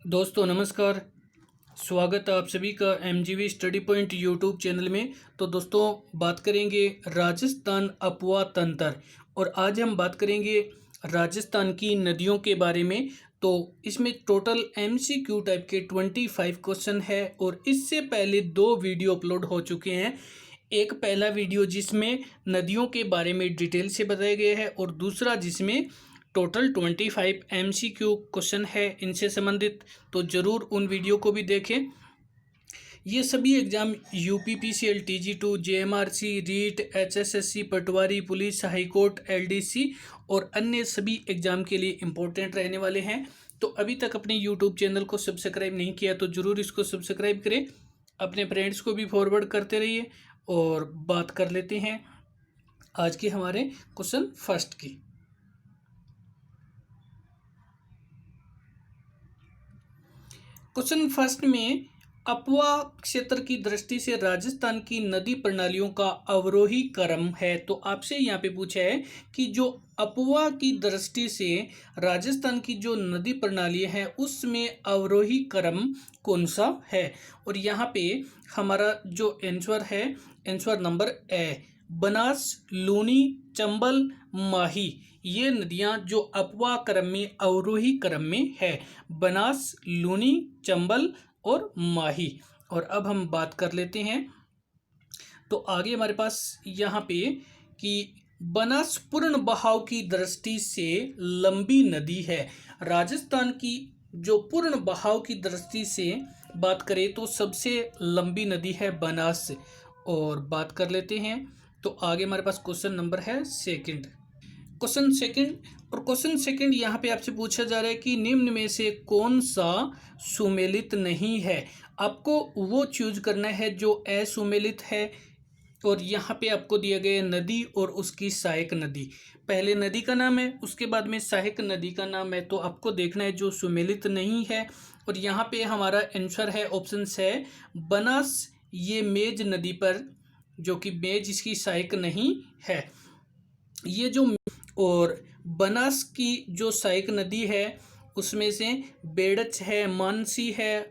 दोस्तों नमस्कार। स्वागत है आप सभी का एमजीवी स्टडी पॉइंट यूट्यूब चैनल में। तो दोस्तों बात करेंगे राजस्थान अपवा तंत्र और आज हम बात करेंगे राजस्थान की नदियों के बारे में। तो इसमें टोटल एमसीक्यू टाइप के 25 क्वेश्चन है और इससे पहले दो वीडियो अपलोड हो चुके हैं। एक पहला वीडियो जिसमें नदियों के बारे में डिटेल से बताया गया है और दूसरा जिसमें टोटल 25 एमसीक्यू क्वेश्चन है इनसे संबंधित। तो ज़रूर उन वीडियो को भी देखें। ये सभी एग्ज़ाम यूपीपीसीएल टीजी2 जेएमआरसी रीट एचएसएससी पटवारी पुलिस हाईकोर्ट एलडीसी और अन्य सभी एग्ज़ाम के लिए इम्पोर्टेंट रहने वाले हैं। तो अभी तक अपने यूट्यूब चैनल को सब्सक्राइब नहीं किया तो ज़रूर इसको सब्सक्राइब करें, अपने फ्रेंड्स को भी फॉरवर्ड करते रहिए। और बात कर लेते हैं आज के हमारे क्वेश्चन फर्स्ट की। क्वेश्चन फर्स्ट में अपवा क्षेत्र की दृष्टि से राजस्थान की नदी प्रणालियों का अवरोही क्रम है। तो आपसे यहाँ पे पूछा है कि जो अपवा की दृष्टि से राजस्थान की जो नदी प्रणाली है उसमें अवरोही क्रम कौन सा है। और यहाँ पे हमारा जो आंसर है, answer number A, Banas, Luni, Chambal, Mahi, ये नदियाँ जो अपवा क्रम में अवरोही क्रम में है। बनास, लूनी, चंबल और माही। और अब हम बात कर लेते हैं। तो आगे हमारे पास यहाँ पे कि बनास पूर्ण बहाव की दृष्टि से लंबी नदी है। राजस्थान की जो पूर्ण बहाव की दृष्टि से बात करें तो सबसे लंबी नदी है बनास। और बात कर लेते हैं। तो आगे हमारे पास क्वेश्चन नंबर है सेकंड। क्वेश्चन सेकंड और क्वेश्चन सेकंड यहाँ पे आपसे पूछा जा रहा है कि निम्न में से कौन सा सुमेलित नहीं है। आपको वो चूज करना है जो असुमेलित है। और यहाँ पे आपको दिया गया नदी और उसकी सहायक नदी। पहले नदी का नाम है, उसके बाद में सहायक नदी का नाम है। तो आपको देखना है जो सुमेलित नहीं है। और यहाँ पे हमारा आंसर है ऑप्शन है बनास, ये मेज नदी पर, जो कि मेज इसकी सहायक नहीं है। ये जो और बनास की जो सहायक नदी है उसमें से बेड़च है, मानसी है,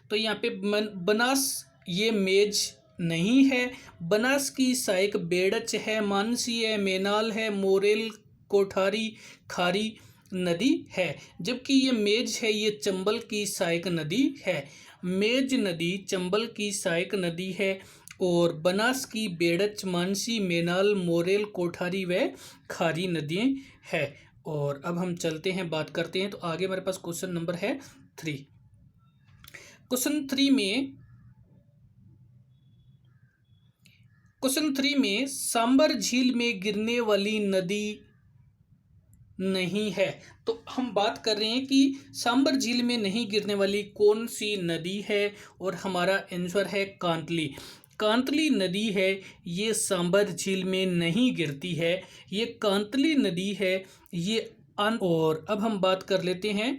तो यहाँ पे बनास ये मेज नहीं है। बनास की सहायक बेड़च है, मानसी है, मेनाल है, मोरेल, कोठारी, खारी नदी है। जबकि ये मेज है ये चंबल की सहायक नदी है। मेज नदी चंबल की सहायक नदी है और बनास की बेड़च, मानसी, मेनाल, मोरेल, कोठारी व खारी नदियाँ है। और अब हम चलते हैं, बात करते हैं। तो आगे हमारे पास क्वेश्चन नंबर है 3। क्वेश्चन थ्री में सांबर झील में गिरने वाली नदी नहीं है। तो हम बात कर रहे हैं कि सांबर झील में नहीं गिरने वाली कौन सी नदी है। और हमारा आंसर है कांतली। कांतली नदी है, ये सांबर झील में नहीं गिरती है, ये कांतली नदी है ये। और अब हम बात कर लेते हैं।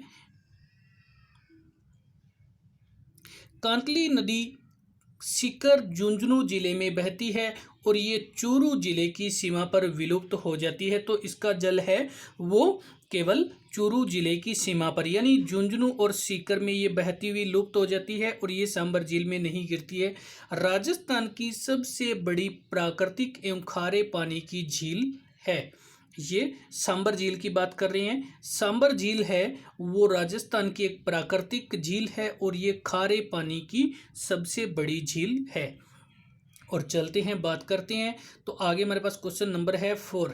कांतली नदी सीकर झुंझुनू जिले में बहती है और ये चूरू जिले की सीमा पर विलुप्त हो जाती है। तो इसका जल है वो केवल चूरू जिले की सीमा पर, यानी झुंझुनू और सीकर में ये बहती हुई लुप्त हो जाती है और ये सांबर झील में नहीं गिरती है। राजस्थान की सबसे बड़ी प्राकृतिक एवं खारे पानी की झील है। ये सांबर झील की बात कर रहे हैं। सांबर झील है वो राजस्थान की एक प्राकृतिक झील है और ये खारे पानी की सबसे बड़ी झील है। और चलते हैं, बात करते हैं। तो आगे हमारे पास क्वेश्चन नंबर है 4।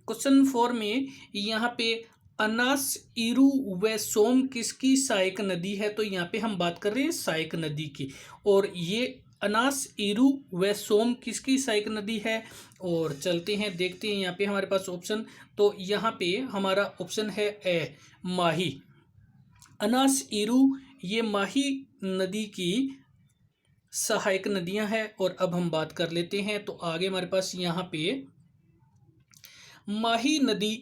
क्वेश्चन 4 में यहाँ पे अनास, इरू व सोम किसकी सहायक नदी है। तो यहाँ पे हम बात कर रहे हैं सहायक नदी की। और ये अनास, इरू व सोम किसकी सहायक नदी है। और चलते हैं, देखते हैं यहाँ पे हमारे पास ऑप्शन। तो यहाँ पे हमारा ऑप्शन है ए, माही। अनास, इरू ये माही नदी की सहायक नदियां हैं। और अब हम बात कर लेते हैं। तो आगे हमारे पास यहाँ पे माही नदी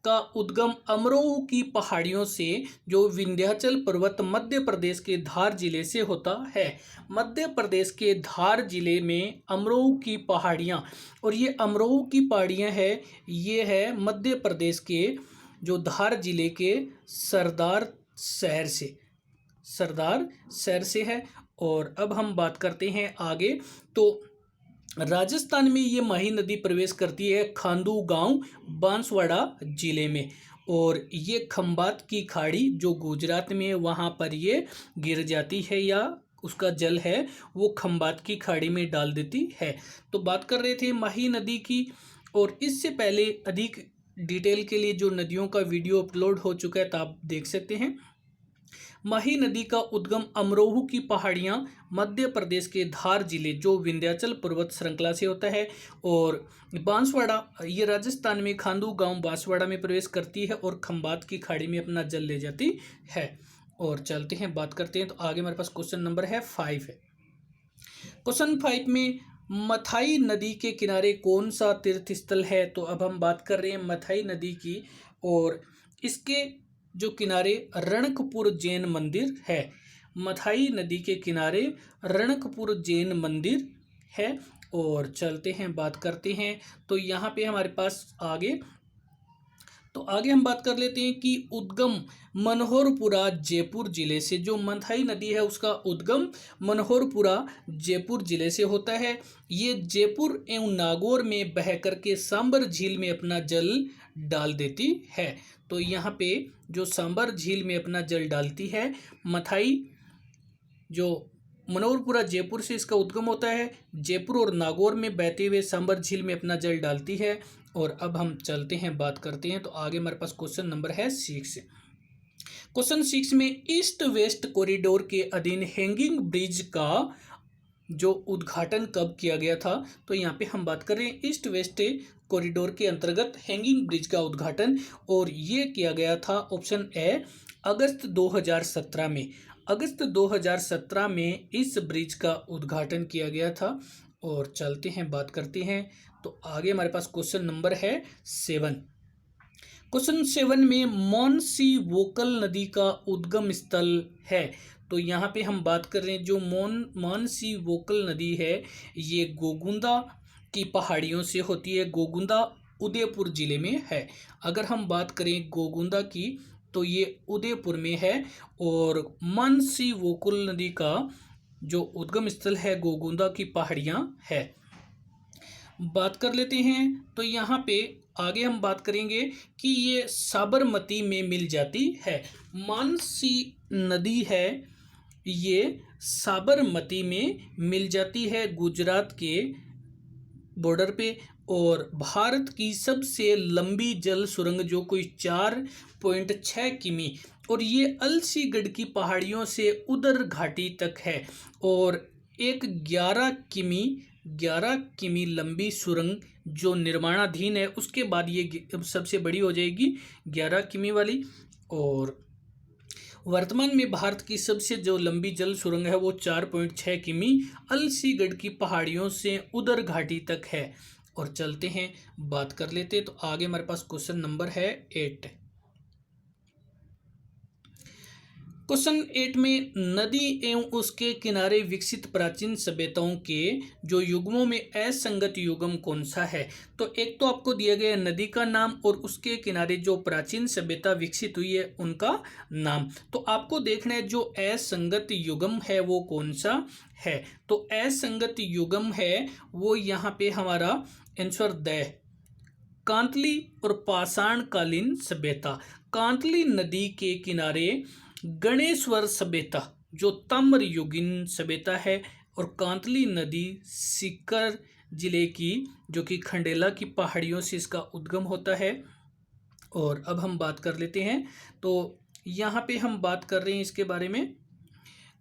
का उद्गम अमरोह की पहाड़ियों से जो विंध्याचल पर्वत मध्य प्रदेश के धार जिले से होता है। मध्य प्रदेश के धार जिले में अमरोह की पहाड़ियाँ, और ये अमरोह की पहाड़ियाँ है, ये है मध्य प्रदेश के जो धार जिले के सरदार शहर से है। और अब हम बात करते हैं आगे। तो राजस्थान में ये माही नदी प्रवेश करती है खांडू गांव बांसवाड़ा जिले में, और ये खंबात की खाड़ी जो गुजरात में है वहाँ पर ये गिर जाती है, या उसका जल है वो खंबात की खाड़ी में डाल देती है। तो बात कर रहे थे माही नदी की, और इससे पहले अधिक डिटेल के लिए जो नदियों का वीडियो अपलोड हो चुका है तो आप देख सकते हैं। माही नदी का उद्गम अमरोह की पहाड़ियाँ मध्य प्रदेश के धार जिले जो विंध्याचल पर्वत श्रृंखला से होता है, और बांसवाड़ा ये राजस्थान में खांडू गांव बांसवाड़ा में प्रवेश करती है और खंबात की खाड़ी में अपना जल ले जाती है। और चलते हैं बात करते हैं। तो आगे हमारे पास क्वेश्चन नंबर 5 है। क्वेश्चन 5 में मथाई नदी के किनारे कौन सा तीर्थ स्थल है? तो अब हम बात कर रहे हैं मथाई नदी की, और इसके जो किनारे रणकपुर जैन मंदिर है। मथाई नदी के किनारे रणकपुर जैन मंदिर है। और चलते हैं बात करते हैं। तो यहाँ पे हमारे पास आगे हम बात कर लेते हैं कि उद्गम मनोहरपुरा जयपुर जिले से, जो मथाई नदी है उसका उद्गम मनोहरपुरा जयपुर जिले से होता है। ये जयपुर एवं नागौर में बह करके सांबर झील में अपना जल डाल देती है। तो यहाँ पे जो सांबर झील में अपना जल डालती है मथाई, जो मनोहरपुरा जयपुर से इसका उद्गम होता है, जयपुर और नागौर में बहते हुए सांबर झील में अपना जल डालती है। और अब हम चलते हैं बात करते हैं। तो आगे हमारे पास क्वेश्चन नंबर है 6। क्वेश्चन 6 में ईस्ट वेस्ट कॉरिडोर के अधीन हैंगिंग ब्रिज का जो उद्घाटन कब किया गया था? तो यहाँ पे हम बात कर रहे हैं ईस्ट वेस्ट कॉरिडोर के अंतर्गत हैंगिंग ब्रिज का उद्घाटन, और ये किया गया था ऑप्शन ए अगस्त 2017 में। अगस्त 2017 में इस ब्रिज का उद्घाटन किया गया था। और चलते हैं बात करते हैं। तो आगे हमारे पास क्वेश्चन नंबर है 7। क्वेश्चन 7 में मोनसी वोकल नदी का उद्गम स्थल है। तो यहाँ पे हम बात कर रहे हैं जो मोनसी वोकल नदी है ये गोगुंदा की पहाड़ियों से होती है। गोगुंदा उदयपुर जिले में है। अगर हम बात करें गोगुंदा की तो ये उदयपुर में है, और मोनसी वोकल नदी का जो उद्गम स्थल है गोगुंदा की पहाड़ियाँ है। बात कर लेते हैं। तो यहाँ पे आगे हम बात करेंगे कि ये साबरमती में मिल जाती है। मानसी नदी है ये साबरमती में मिल जाती है गुजरात के बॉर्डर पे, और भारत की सबसे लंबी जल सुरंग जो कोई 4.6 किमी, और ये अलसीगढ़ की पहाड़ियों से उदर घाटी तक है, और एक 11 किमी लंबी सुरंग जो निर्माणाधीन है, उसके बाद ये सबसे बड़ी हो जाएगी 11 किमी वाली। और वर्तमान में भारत की सबसे जो लंबी जल सुरंग है वो 4.6 किमी अलसीगढ़ की पहाड़ियों से उदर घाटी तक है। और चलते हैं बात कर लेते हैं। तो आगे हमारे पास क्वेश्चन नंबर है 8। क्वेश्चन 8 में नदी एवं उसके किनारे विकसित प्राचीन सभ्यताओं के जो युग्मों में असंगत युग्म कौन सा है? तो एक तो आपको दिया गया नदी का नाम और उसके किनारे जो प्राचीन सभ्यता विकसित हुई है उनका नाम। तो आपको देखना है जो असंगत युग्म है वो कौन सा है। तो असंगत युग्म है वो यहाँ पे हमारा आंसर द कांतली और पाषाण कालीन सभ्यता। कांतली नदी के किनारे गणेश्वर सभ्यता जो ताम्रयुगीन सभ्यता है, और कांतली नदी सीकर जिले की जो कि खंडेला की पहाड़ियों से इसका उद्गम होता है। और अब हम बात कर लेते हैं। तो यहाँ पे हम बात कर रहे हैं इसके बारे में,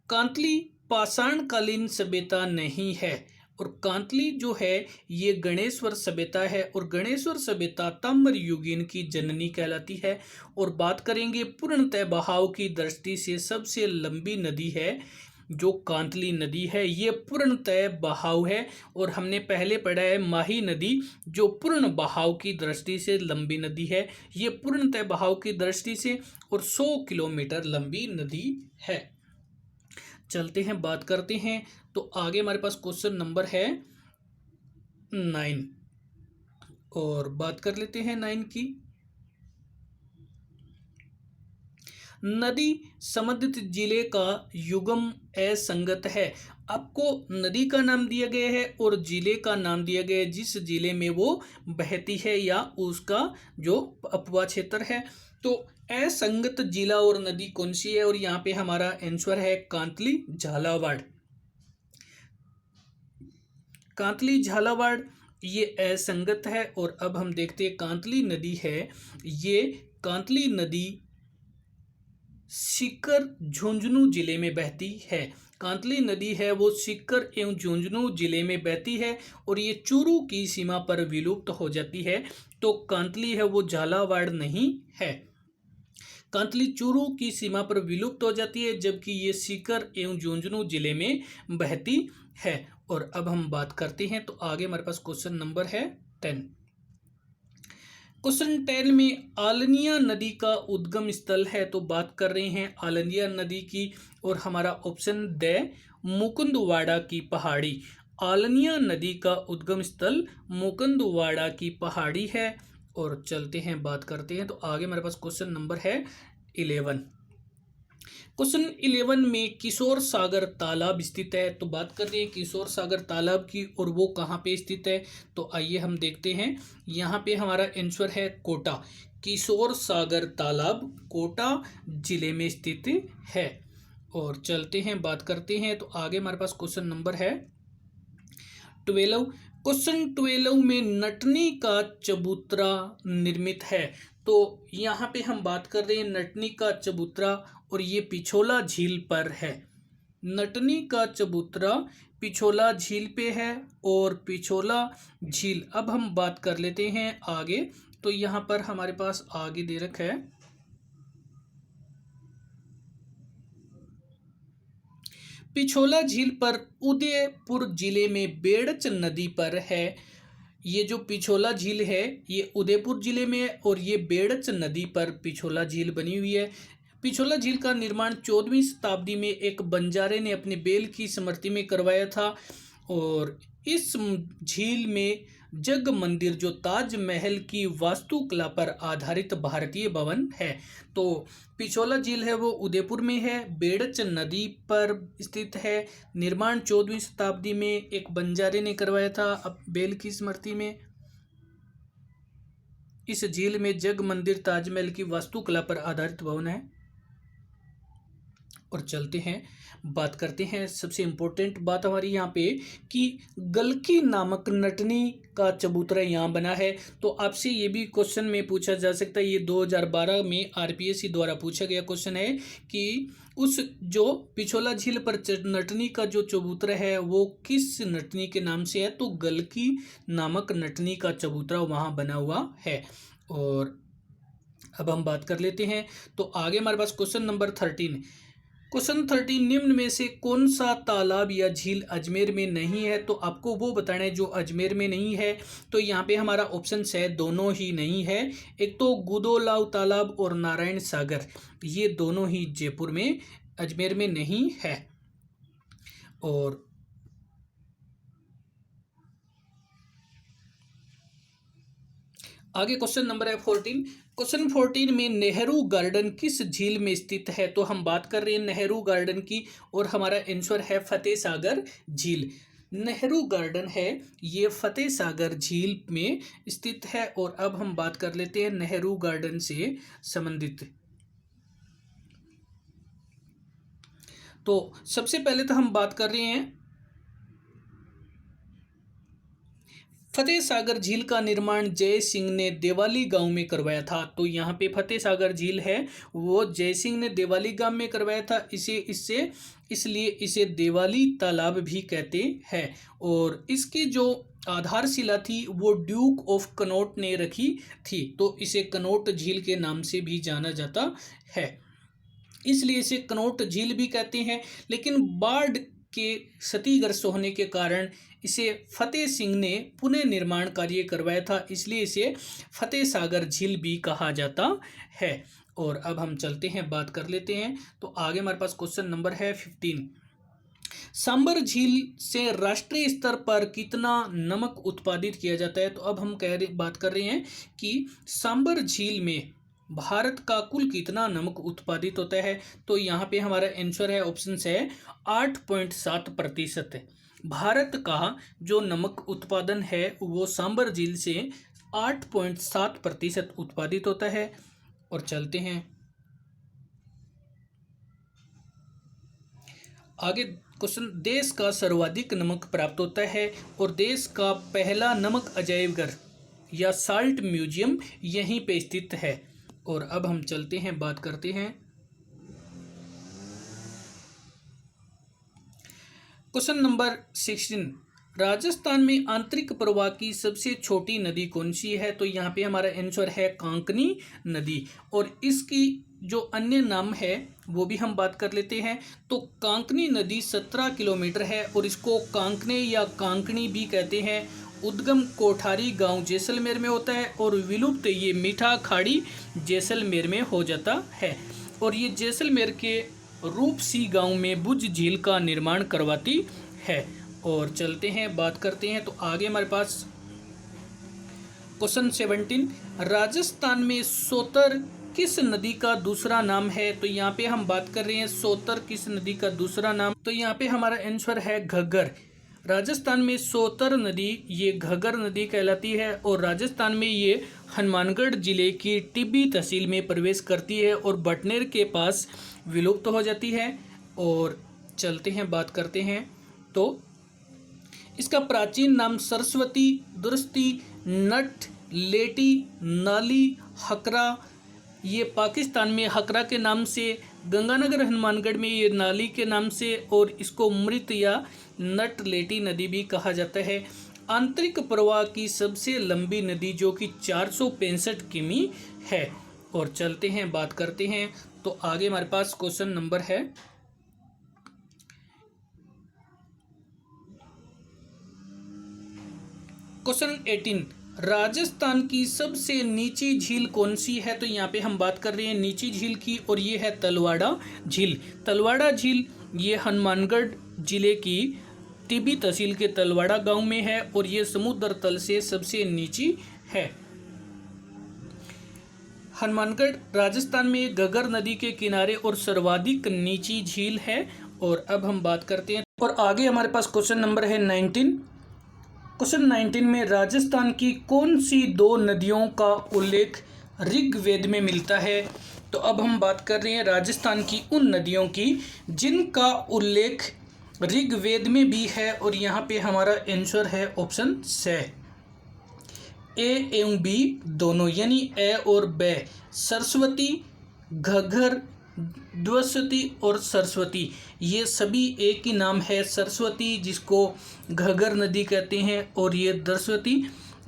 कांतली पाषाण कालीन सभ्यता नहीं है, और कांतली जो है ये गणेश्वर सभ्यता है, और गणेश्वर सभ्यता ताम्रयुगीन की जननी कहलाती है। और बात करेंगे पूर्णतः बहाव की दृष्टि से सबसे लंबी नदी है जो कांतली नदी है ये पूर्णतः बहाव है, और हमने पहले पढ़ा है माही नदी जो पूर्ण बहाव की दृष्टि से लंबी नदी है, ये पूर्णतः बहाव की दृष्टि से और 100 किलोमीटर लंबी नदी है। चलते हैं, बात करते हैं। तो आगे हमारे पास क्वेश्चन नंबर है 9, और बात कर लेते हैं 9 की। नदी संबंधित जिले का युग्म असंगत है। आपको नदी का नाम दिया गया है और जिले का नाम दिया गया है जिस जिले में वो बहती है या उसका जो अपवा क्षेत्र है। तो असंगत जिला और नदी कौन सी है, और यहाँ पे हमारा आंसर है कांतली झालावाड़। कांतली झालावाड़ ये असंगत है। और अब हम देखते हैं कांतली नदी है, ये कांतली नदी सीकर झुंझुनू जिले में बहती है। कांतली नदी है वो सीकर एवं झुंझुनू जिले में बहती है और ये चूरू की सीमा पर विलुप्त हो जाती है। तो कांतली है वो झालावाड़ नहीं है। कांतली चूरू की सीमा पर विलुप्त हो जाती है, जबकि ये सीकर एवं झुंझुनू जिले में बहती है। और अब हम बात करते हैं, तो आगे हमारे पास क्वेश्चन नंबर है 10। क्वेश्चन 10 में आलनिया नदी का उद्गम स्थल है, तो बात कर रहे हैं आलनिया नदी की, और हमारा ऑप्शन द मुकुंदवाड़ा की पहाड़ी। आलनिया नदी का उद्गम स्थल मुकुंदवाड़ा की पहाड़ी है। और चलते हैं, बात करते हैं। तो आगे हमारे पास क्वेश्चन नंबर है 11। क्वेश्चन 11 में किशोर सागर तालाब स्थित है, तो बात कर रहे हैं किशोर सागर तालाब की, और वो कहाँ पे स्थित है। तो आइए हम देखते हैं। यहाँ पे हमारा आंसर है कोटा। किशोर सागर तालाब कोटा जिले में स्थित है। और चलते हैं, बात करते हैं। तो आगे हमारे पास क्वेश्चन नंबर है 12। क्वेश्चन 12 में नटनी का चबूतरा निर्मित है, तो यहाँ पे हम बात कर रहे हैं नटनी का चबूतरा, और ये पिछोला झील पर है। नटनी का चबूतरा पिछोला झील पे है, और पिछोला झील अब हम बात कर लेते हैं आगे। तो यहाँ पर हमारे पास आगे दे रखा है पिछोला झील पर उदयपुर जिले में बेड़च नदी पर है। ये जो पिछोला झील है ये उदयपुर जिले में है, और ये बेड़च नदी पर पिछोला झील बनी हुई है। पिछोला झील का निर्माण 14वीं शताब्दी में एक बंजारे ने अपने बैल की स्मृति में करवाया था। और इस झील में जग मंदिर जो ताजमहल की वास्तुकला पर आधारित भारतीय भवन है। तो पिछोला झील है वो उदयपुर में है, बेड़च नदी पर स्थित है। निर्माण 14वीं शताब्दी में एक बंजारे ने करवाया था अब बैल की स्मृति में। इस झील में जग मंदिर ताजमहल की वास्तुकला पर आधारित भवन है। और चलते हैं, बात करते हैं सबसे इम्पोर्टेंट बात हमारी यहाँ पे कि गलकी नामक नटनी का चबूतरा यहाँ बना है। तो आपसे ये भी क्वेश्चन में पूछा जा सकता है, ये 2012 में आरपीएससी द्वारा पूछा गया क्वेश्चन है कि उस जो पिछोला झील पर नटनी का जो चबूतरा है वो किस नटनी के नाम से है। तो गलकी नामक नटनी का चबूतरा वहाँ बना हुआ है। और अब हम बात कर लेते हैं। तो आगे हमारे पास क्वेश्चन नंबर 13। क्वेश्चन 13 निम्न में से कौन सा तालाब या झील अजमेर में नहीं है। तो आपको वो बताना है जो अजमेर में नहीं है। तो यहाँ पे हमारा ऑप्शन है दोनों ही नहीं है। एक तो गुदोलाव तालाब और नारायण सागर, ये दोनों ही जयपुर में अजमेर में नहीं है। और आगे क्वेश्चन नंबर है 14। क्वेश्चन 14 में नेहरू गार्डन किस झील में स्थित है। तो हम बात कर रहे हैं नेहरू गार्डन की, और हमारा आंसर है फतेह सागर झील। नेहरू गार्डन है ये फतेह सागर झील में स्थित है। और अब हम बात कर लेते हैं नेहरू गार्डन से संबंधित। तो सबसे पहले तो हम बात कर रहे हैं फतेह सागर झील का निर्माण जय सिंह ने देवाली गांव में करवाया था। तो यहाँ पे फतेह सागर झील है वो जय सिंह ने देवाली गांव में करवाया था। इसलिए इसे देवाली तालाब भी कहते हैं। और इसकी जो आधारशिला थी वो ड्यूक ऑफ कनॉट ने रखी थी, तो इसे कनॉट झील के नाम से भी जाना जाता है। इसलिए इसे कनौट झील भी कहते हैं। लेकिन बाढ़ के क्षतिग्रस्त होने के कारण इसे फतेह सिंह ने पुनः निर्माण कार्य करवाया था, इसलिए इसे फतेह सागर झील भी कहा जाता है। और अब हम चलते हैं, बात कर लेते हैं। तो आगे हमारे पास क्वेश्चन नंबर है 15। सांबर झील से राष्ट्रीय स्तर पर कितना नमक उत्पादित किया जाता है? तो अब हम बात कर रहे हैं कि सांबर झील में भारत का कुल कितना नमक उत्पादित होता है? तो यहाँ पे हमारा आंसर है, ऑप्शन है 8.7%। भारत का जो नमक उत्पादन है वो सांबर झील से 8.7% उत्पादित होता है। और चलते हैं आगे। क्वेश्चन, देश का सर्वाधिक नमक प्राप्त होता है और देश का पहला नमक अजायब घर या साल्ट म्यूजियम यहीं पे स्थित है। और अब हम चलते हैं, बात करते हैं। क्वेश्चन नंबर 16, राजस्थान में आंतरिक प्रवाह की सबसे छोटी नदी कौन सी है? तो यहाँ पे हमारा आंसर है कांकनी नदी। और इसकी जो अन्य नाम है वो भी हम बात कर लेते हैं। तो कांकनी नदी 17 किलोमीटर है और इसको कांकने या कांकनी भी कहते हैं। उद्गम कोठारी गांव जैसलमेर में होता है और विलुप्त ये मीठा खाड़ी जैसलमेर में हो जाता है। और ये जैसलमेर के रूपसी गांव में बुझ झील का निर्माण करवाती है। और चलते हैं, बात करते हैं। तो आगे हमारे पास क्वेश्चन 17, राजस्थान में सोतर किस नदी का दूसरा नाम है? तो यहाँ पे हम बात कर रहे हैं सोतर किस नदी का दूसरा नाम। तो यहाँ पे हमारा आंसर है घग्गर। राजस्थान में सोतर नदी ये घग्गर नदी कहलाती है और राजस्थान में ये हनुमानगढ़ जिले की टिब्बी तहसील में प्रवेश करती है और बटनेर के पास विलुप्त हो जाती है। और चलते हैं, बात करते हैं। तो इसका प्राचीन नाम सरस्वती, दुरस्ती, नट, लेटी, नाली, हकरा, ये पाकिस्तान में हकरा के नाम से, गंगानगर हनुमानगढ़ में ये नाली के नाम से, और इसको मृत या नट लेटी नदी भी कहा जाता है। आंतरिक प्रवाह की सबसे लंबी नदी जो कि 465 किमी है। और चलते हैं, बात करते हैं। तो आगे हमारे पास क्वेश्चन नंबर है क्वेश्चन 18, राजस्थान की सबसे नीची झील कौन सी है? तो यहाँ पे हम बात कर रहे हैं नीची झील की और ये है तलवाड़ा झील। तलवाड़ा झील ये हनुमानगढ़ जिले की टिब्बी तहसील के तलवाड़ा गांव में है और ये समुद्र तल से सबसे नीची है। हनुमानगढ़ राजस्थान में घग्गर नदी के किनारे और सर्वाधिक नीची झील है। और अब हम बात करते हैं और आगे हमारे पास क्वेश्चन नंबर है 19। क्वेश्चन 19 में राजस्थान की कौन सी दो नदियों का उल्लेख ऋग्वेद में मिलता है? तो अब हम बात कर रहे हैं राजस्थान की उन नदियों की जिनका उल्लेख ऋग्वेद में भी है और यहाँ पे हमारा आंसर है ऑप्शन से, ए एवं बी दोनों, यानी ए और बे, सरस्वती, घग्गर, द्वसती और सरस्वती, ये सभी एक ही नाम है। सरस्वती जिसको घग्गर नदी कहते हैं और ये द्वसती,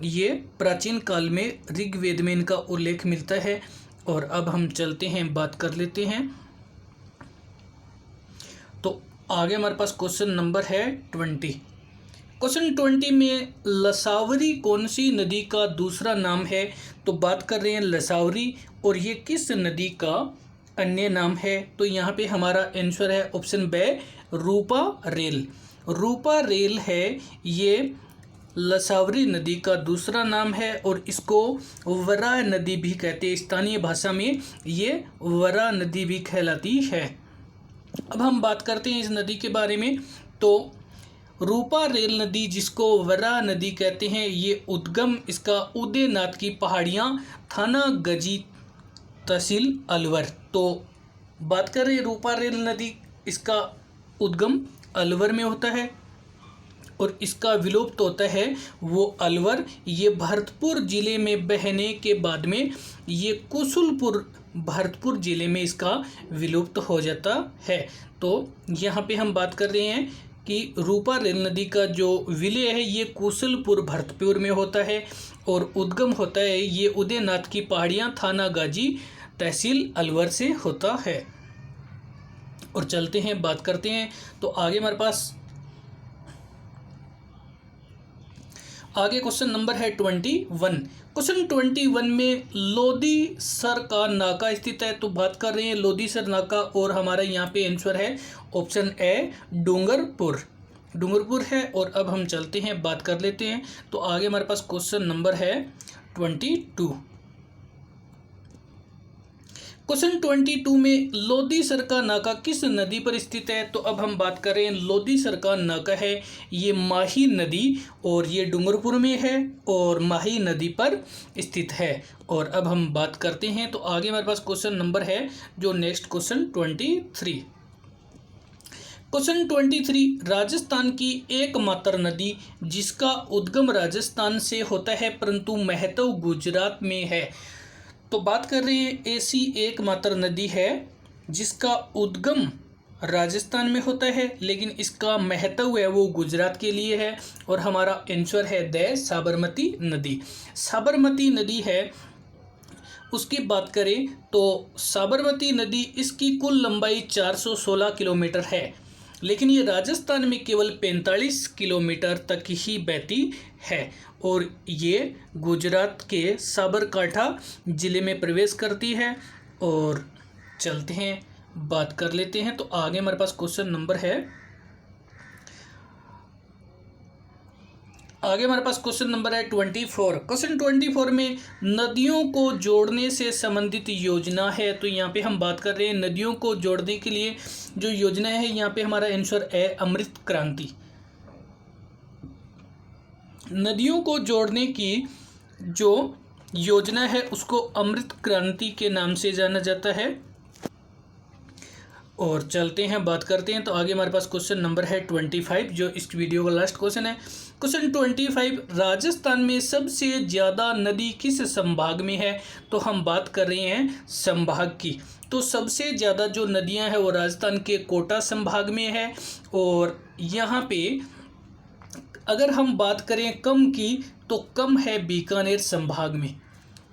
ये प्राचीन काल में ऋग्वेद में इनका उल्लेख मिलता है। और अब हम चलते हैं, बात कर लेते हैं। तो आगे हमारे पास क्वेश्चन नंबर है 20। क्वेश्चन 20 में लसावरी कौन सी नदी का दूसरा नाम है? तो बात कर रहे हैं लसावरी और ये किस नदी का अन्य नाम है? तो यहाँ पे हमारा आंसर है ऑप्शन बे, रूपा रेल। रूपा रेल है ये लसावरी नदी का दूसरा नाम है और इसको वरा नदी भी कहते हैं। स्थानीय भाषा में ये वरा नदी भी कहलाती है। अब हम बात करते हैं इस नदी के बारे में। तो रूपा रेल नदी जिसको वरा नदी कहते हैं, ये उद्गम इसका उदयनाथ की पहाड़ियाँ, थाना गजी, तहसील अलवर। तो बात कर रहे हैं रूपा रेल नदी, इसका उद्गम अलवर में होता है और इसका विलुप्त होता है वो अलवर। ये भरतपुर जिले में बहने के बाद में ये कुशलपुर भरतपुर जिले में इसका विलुप्त हो जाता है। तो यहाँ पे हम बात कर रहे हैं कि रूपा रेल नदी का जो विलय है ये कुशलपुर भरतपुर में होता है और उद्गम होता है ये उदयनाथ की पहाड़ियाँ, थाना गाजी, तहसील अलवर से होता है। और चलते हैं, बात करते हैं। तो आगे हमारे पास आगे क्वेश्चन नंबर है 21। क्वेश्चन 21 में लोधीसर का नाका स्थित है। तो बात कर रहे हैं लोधीसर नाका, और हमारा यहाँ पे आंसर है ऑप्शन ए डूंगरपुर। डूंगरपुर है। और अब हम चलते हैं, बात कर लेते हैं। तो आगे हमारे पास क्वेश्चन नंबर है 22। क्वेश्चन 22 में लोधीसर का नाका किस नदी पर स्थित है। तो अब हम बात कर रहे हैं लोधीसर का नाका है ये माही नदी, और ये डूंगरपुर में है और माही नदी पर स्थित है। और अब हम बात करते हैं। तो आगे हमारे पास क्वेश्चन नंबर है जो नेक्स्ट क्वेश्चन 23। क्वेश्चन 23, राजस्थान की एकमात्र नदी जिसका उद्गम राजस्थान से होता है परंतु महत्व गुजरात में है। तो बात कर रहे हैं ऐसी एकमात्र नदी है जिसका उद्गम राजस्थान में होता है लेकिन इसका महत्व है वो गुजरात के लिए है, और हमारा आंसर है द साबरमती नदी। साबरमती नदी है, उसकी बात करें तो साबरमती नदी इसकी कुल लंबाई 416 किलोमीटर है, लेकिन ये राजस्थान में केवल 45 किलोमीटर तक ही बहती है, और ये गुजरात के साबरकांठा ज़िले में प्रवेश करती है। और चलते हैं, बात कर लेते हैं। तो आगे हमारे पास क्वेश्चन नंबर है हमारे पास क्वेश्चन नंबर है 24। क्वेश्चन 24 में नदियों को जोड़ने से संबंधित योजना है। तो यहाँ पे हम बात कर रहे हैं नदियों को जोड़ने के लिए जो योजना है, यहाँ पे हमारा आंसर है अमृत क्रांति। नदियों को जोड़ने की जो योजना है उसको अमृत क्रांति के नाम से जाना जाता है। और चलते हैं, बात करते हैं। तो आगे हमारे पास क्वेश्चन नंबर है 25 जो इस वीडियो का लास्ट क्वेश्चन है। क्वेश्चन 25, राजस्थान में सबसे ज़्यादा नदी किस संभाग में है। तो हम बात कर रहे हैं संभाग की। तो सबसे ज़्यादा जो नदियां हैं वो राजस्थान के कोटा संभाग में है, और यहाँ पे अगर हम बात करें कम की तो कम है बीकानेर संभाग में।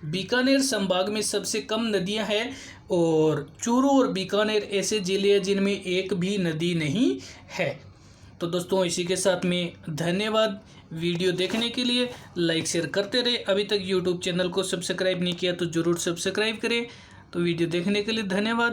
बीकानेर संभाग में सबसे कम नदियां हैं, और चूरू और बीकानेर ऐसे ज़िले हैं जिनमें एक भी नदी नहीं है। तो दोस्तों इसी के साथ में धन्यवाद वीडियो देखने के लिए। लाइक शेयर करते रहे। अभी तक यूट्यूब चैनल को सब्सक्राइब नहीं किया तो ज़रूर सब्सक्राइब करें। तो वीडियो देखने के लिए धन्यवाद।